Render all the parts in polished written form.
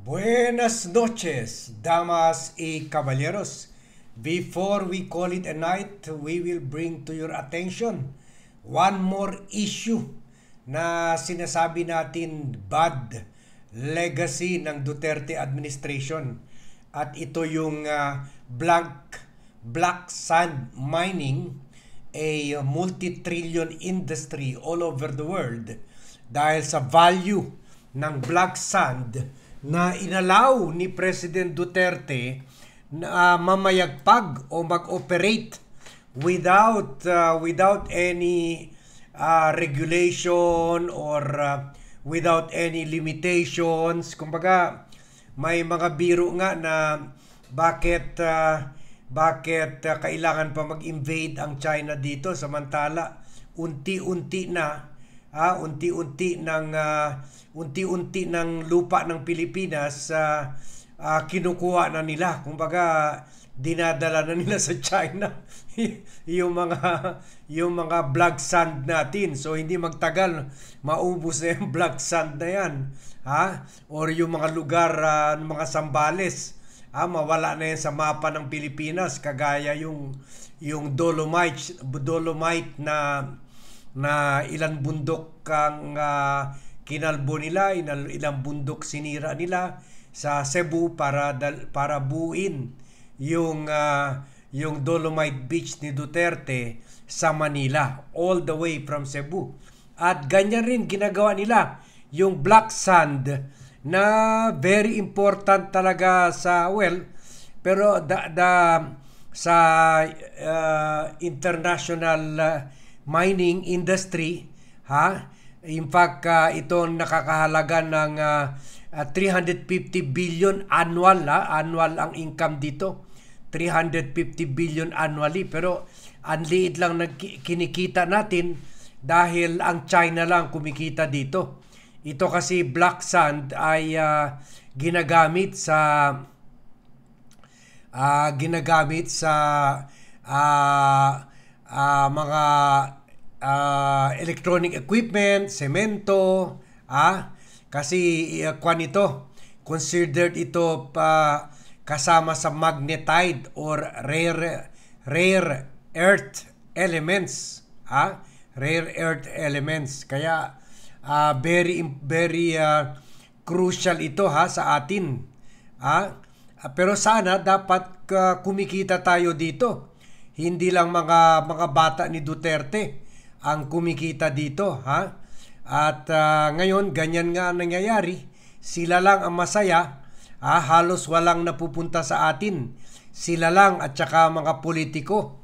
Buenas noches, damas y caballeros. Before we call it a night, we will bring to your attention one more issue na sinasabi natin bad legacy ng Duterte administration. At ito yung black sand mining, a multi-trillion industry all over the world dahil sa value ng black sand na inalaw ni President Duterte na mamayagpag o mag-operate without any regulation or without any limitations. Kumbaga, may mga biro nga na bakit kailangan pa mag-invade ang China dito samantala unti-unti ng lupa ng Pilipinas kinukuha na nila. Kumbaga, dinadala na nila sa China yung mga black sand natin. So hindi magtagal maubos na yung black sand na yan, or yung mga lugar ng mga Sambales, mawala na yan sa mapa ng Pilipinas, kagaya yung dolomite na ilang bundok ang kinalbo nila, ilang bundok sinira nila sa Cebu para buuin yung Dolomite Beach ni Duterte sa Manila, all the way from Cebu. At ganyan rin ginagawa nila yung black sand na very important talaga pero sa international mining industry, in fact, ito nakakahalaga ng 350 billion annual ang income dito. 350 billion annually, pero ang liit lang na kinikita natin dahil ang China lang kumikita dito. Ito kasi black sand ay ginagamit sa mga electronic equipment, semento, kasi considered ito kasama sa magnetite or rare earth elements, rare earth elements. Kaya very crucial ito sa atin. Pero sana dapat kumikita tayo dito. Hindi lang mga bata ni Duterte ang kumikita dito, At ngayon ganyan nga ang nangyayari. Sila lang ang masaya, halos walang napupunta sa atin. Sila lang at saka mga politiko,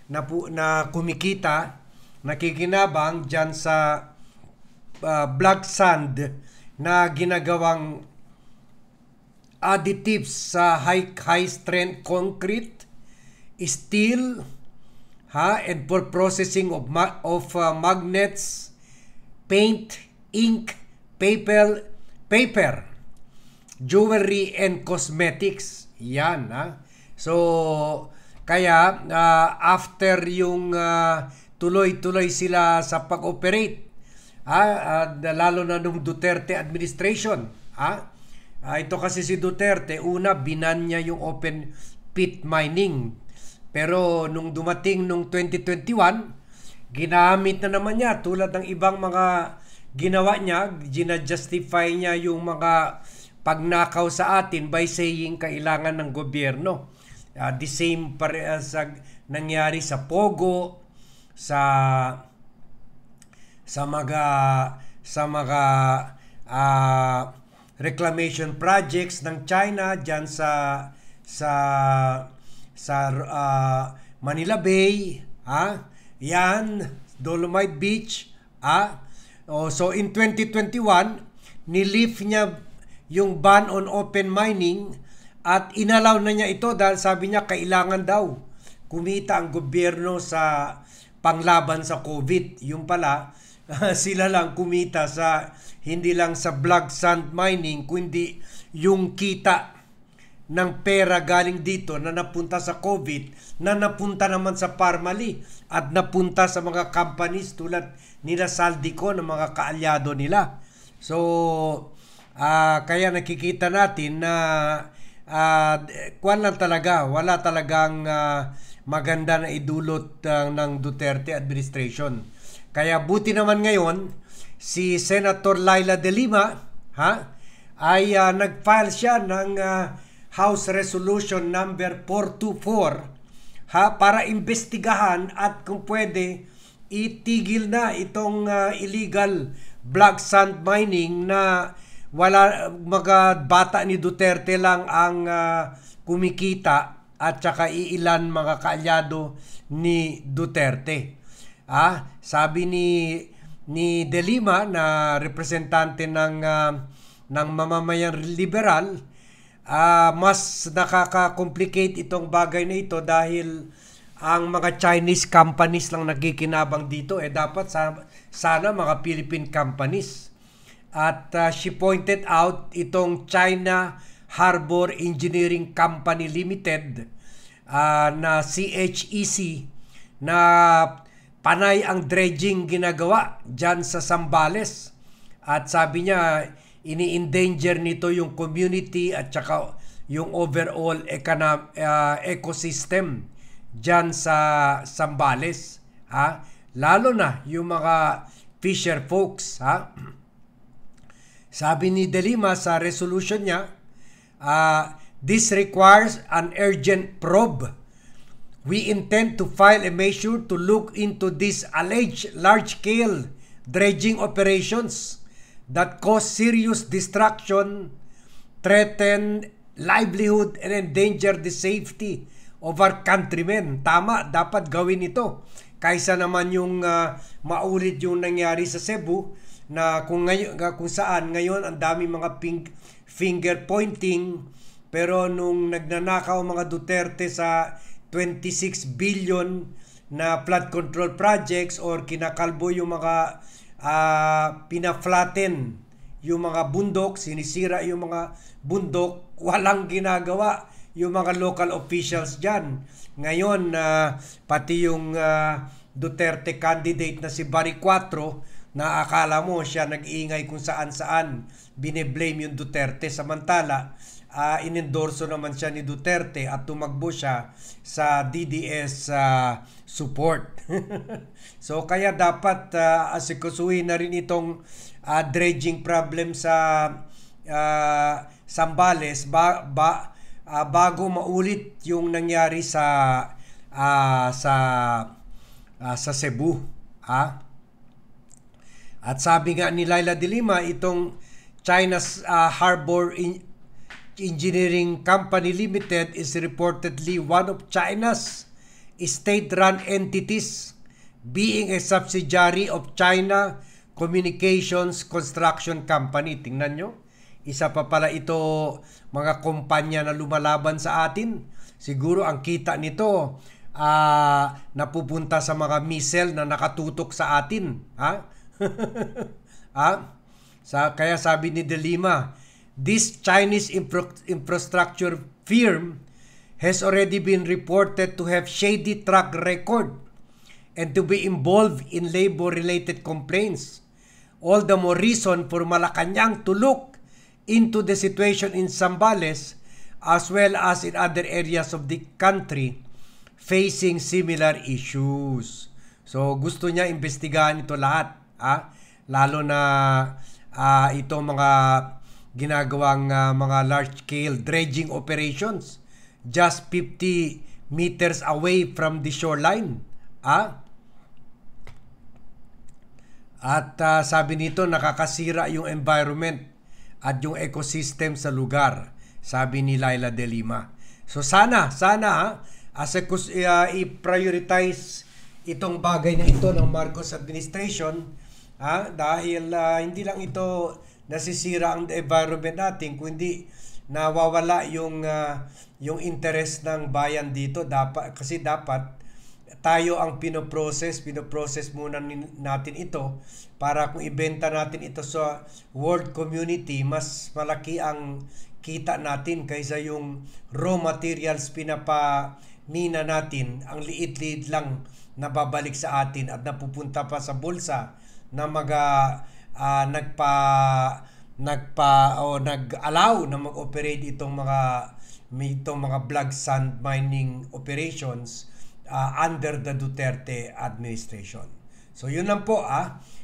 na kumikita, nakikinabang dyan sa black sand na ginagawang additives sa high strength concrete, steel, and for processing of magnets, paint, ink, paper, jewelry, and cosmetics. Yan, So, kaya after yung tuloy-tuloy sila sa pag-operate, lalo na nung Duterte administration, ito kasi si Duterte, una binan niya yung open pit mining. Pero nung dumating nung 2021, ginamit na naman niya tulad ng ibang mga ginawa niya, gina-justify niya yung mga pagnakaw sa atin by saying kailangan ng gobyerno. The same as nangyari sa Pogo, sa mga reclamation projects ng China diyan sa Manila Bay, yan, Dolomite Beach, so in 2021 nilift niya yung ban on open mining at inalaw na niya ito dahil sabi niya kailangan daw kumita ang gobyerno sa panglaban sa COVID. Yung pala, sila lang kumita sa hindi lang sa black sand mining, kundi yung kita ng pera galing dito na napunta sa COVID, na napunta naman sa Parmali at napunta sa mga companies tulad nila Saldico, ng mga kaalyado nila. So, Kaya nakikita natin na lang talaga, wala talagang maganda na idulot ng Duterte administration. Kaya buti naman ngayon si Senator Laila De Lima ay nag-file siya ng House Resolution number 424 para imbestigahan at kung pwede itigil na itong illegal black sand mining na wala, mga bata ni Duterte lang ang kumikita at saka iilan mga kaalyado ni Duterte. Sabi ni De Lima na representante ng mamamayang liberal, mas nakaka-complicate itong bagay na ito dahil ang mga Chinese companies lang nagkikinabang dito, dapat sana mga Philippine companies. At she pointed out itong China Harbor Engineering Company Limited na CHEC na panay ang dredging ginagawa dyan sa Zambales. At sabi niya, ini-endanger nito yung community at saka yung overall ecosystem dyan sa Zambales. Lalo na yung mga fisher folks. Sabi ni De Lima sa resolution niya, this requires an urgent probe. We intend to file a measure to look into these alleged large-scale dredging operations that cause serious destruction, threaten livelihood, and endanger the safety of our countrymen. Tama, dapat gawin ito. Kaysa naman yung maulit yung nangyari sa Cebu, na kung saan ngayon ang dami mga finger pointing, pero nung nagnanakaw mga Duterte sa 26 billion na flood control projects or kinakalbo yung mga pinaflatten yung mga bundok, sinisira yung mga bundok, walang ginagawa yung mga local officials dyan. Ngayon, pati yung Duterte candidate na si Barry Cuatro, na akala mo siya nag-iingay kung saan-saan, bine-blame yung Duterte, samantala inendorso naman siya ni Duterte at tumakbo siya sa DDS support. So kaya dapat asikusuhin na rin itong dredging problem sa Zambales bago maulit yung nangyari sa Cebu. At sabi nga ni Laila De Lima, itong China's Harbor Engineering Company Limited is reportedly one of China's state-run entities, being a subsidiary of China Communications Construction Company. Tingnan nyo, isa pa pala ito mga kumpanya na lumalaban sa atin. Siguro ang kita nito napupunta sa mga missile na nakatutok sa atin. Kaya sabi ni De Lima, this Chinese infrastructure firm has already been reported to have shady track record and to be involved in labor-related complaints. All the more reason for Malacanang to look into the situation in Zambales as well as in other areas of the country facing similar issues. So gusto niya imbestigahan ito lahat. Lalo na ito mga ginagawang mga large-scale dredging operations just 50 meters away from the shoreline. At sabi nito, nakakasira yung environment at yung ecosystem sa lugar, sabi ni Laila De Lima. So sana i-prioritize itong bagay na ito ng Marcos administration, dahil hindi lang ito nasisira ang environment natin, kundi nawawala yung interest ng bayan dito. Kasi dapat tayo ang pinoprocess muna natin ito para kung ibenta natin ito sa world community, mas malaki ang kita natin kaysa yung raw materials pinapamina natin, ang liit-liit lang nababalik sa atin at napupunta pa sa bulsa na nag-allow na mag-operate itong mga block sand mining operations under the Duterte administration. So yun lang po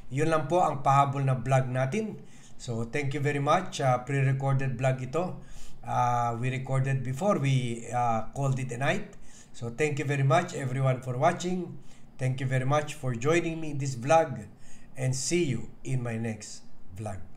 yun lang po ang pahabol na vlog natin. So thank you very much. Pre-recorded vlog ito. We recorded before we called it a night. So thank you very much everyone for watching. Thank you very much for joining me in this vlog, and see you in my next vlog.